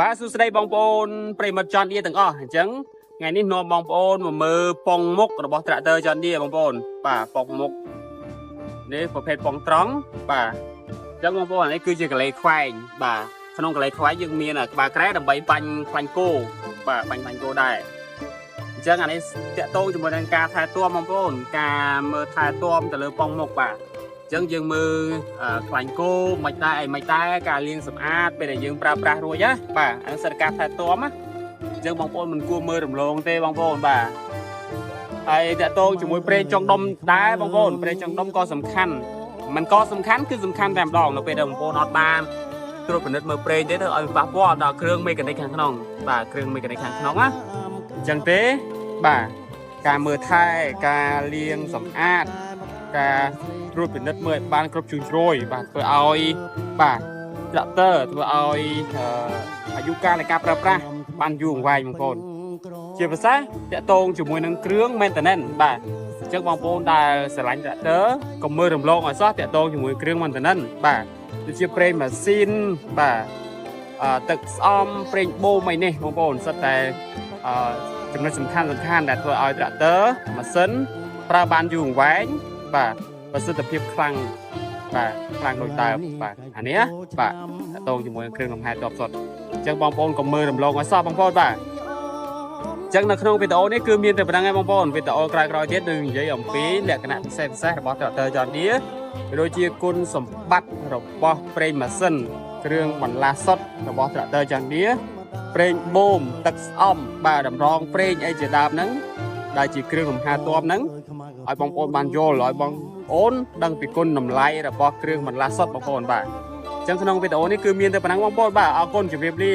បាទសួស្តីបងប្អូនប្រិមត្តចន់ឌីទាំងអស់អញ្ចឹងថ្ងៃនេះនាំបងប្អូនមកមើលប៉ុងមុខរបស់ tractor ចន់ឌីបងប្អូនបាទប៉ុងមុខនេះប្រភេទប៉ុងត្រង់បាទអញ្ចឹងបងប្អូននេះគឺជាកលេខ្វែងបាទក្នុងកលេខ្វែងយើងមានក្បាលក្រែដើម្បីបាញ់ខ្លាញ់គោបាទបាញ់ខ្លាញ់គោដែរអញ្ចឹងអានេះតាក់ទងជាមួយនឹងការថែទាំបងប្អូនការមើលថែទាំទៅលើប៉ុងមុខបាទអញ្ចឹងយើងមើលខ្លាញ់គោមិនដែរការលាងសម្អាតពេលដែលយើងប្រើប្រាស់រួចណាបាទអានេះសិតការថែទាំណាអញ្ចឹងបងប្អូនមិនគួរមើលរំលងទេបងប្អូនបាទហើយតាក់ទងជាមួយប្រេងចុងដុំដែរបងប្អូនប្រេងចុងដុំក៏សំខាន់มันក៏សំខាន់គឺសំខាន់តែម្ដងនៅពេលដែលបងប្អូនអត់បានត្រួតពិនិត្យមើលប្រេងទេទៅឲ្យប៉ះពាល់ដល់គ្រឿងមេកានិកខាងក្នុងបាទគ្រឿងមេកានិកខាងក្នុងណាអញ្ចឹងទេបាទការមើលថែការលាងសម្អាតការត្រួតពិនិត្យមើលឲ្យបានគ្រប់ជ្រុងជ្រោយបាទធ្វើឲ្យបាទ tractor ធ្វើឲ្យអាយុកាលនៃការប្រើប្រាស់បានយូរអង្វែងបងប្អូនជាភាសាតាក់ទងជាមួយនឹងគ្រឿង maintenance បាទអញ្ចឹងបងប្អូនដែលស្រឡាញ់ tractor កុំមើលរំលងឲ្យសោះតាក់ទងជាមួយគ្រឿង maintenance បាទដូចជាប្រេងម៉ាស៊ីនបាទទឹកស្អំប្រេងបូមអីនេះបងប្អូនសុទ្ធតែចំណុចសំខាន់ដែលធ្វើឲ្យ tractor ម៉ាស៊ីនប្រើបានយូរអង្វែងបាទប្រសិទ្ធភាពខ្លាំងបាទខ្លាំងដូចដើមបាទអានេះបាទតាក់ទងជាមួយនឹងគ្រឿងលំហែតបសុទ្ធអញ្ចឹងបងប្អូនកុំមើលរំលងឲ្យសោះបងប្អូនបាទអញ្ចឹងនៅក្នុងវីដេអូនេះគឺមានតែប៉ុណ្្នឹងឯងបងប្អូនវីដេអូក្រោយៗទៀតនឹងនិយាយអំពីលក្ខណៈពិសេសរបស់ tractor John Deere ដូចជាគុណសម្បត្តិរបស់ប្រេងម៉ាស៊ីនគ្រឿងបន្លាស់សុទ្ធរបស់ tractor John Deere ប្រេងបូមទឹកស្អំបាទតម្រងប្រេងអីជាដើមហ្នឹងដែលជាគ្រឿងលំហែតបហ្នឹងឲ្យបងប្អូនបានយល់ឲ្យបងអូនដឹងពីគុណតម្លៃរបស់គ្រឿងបន្លាស់សុទ្ធបងប្អូនបាទអញ្ចឹងក្នុងវីដេអូនេះគឺមានតែប៉ុណ្ណឹងបងប្អូនបាទអរគុណជម្រាបលា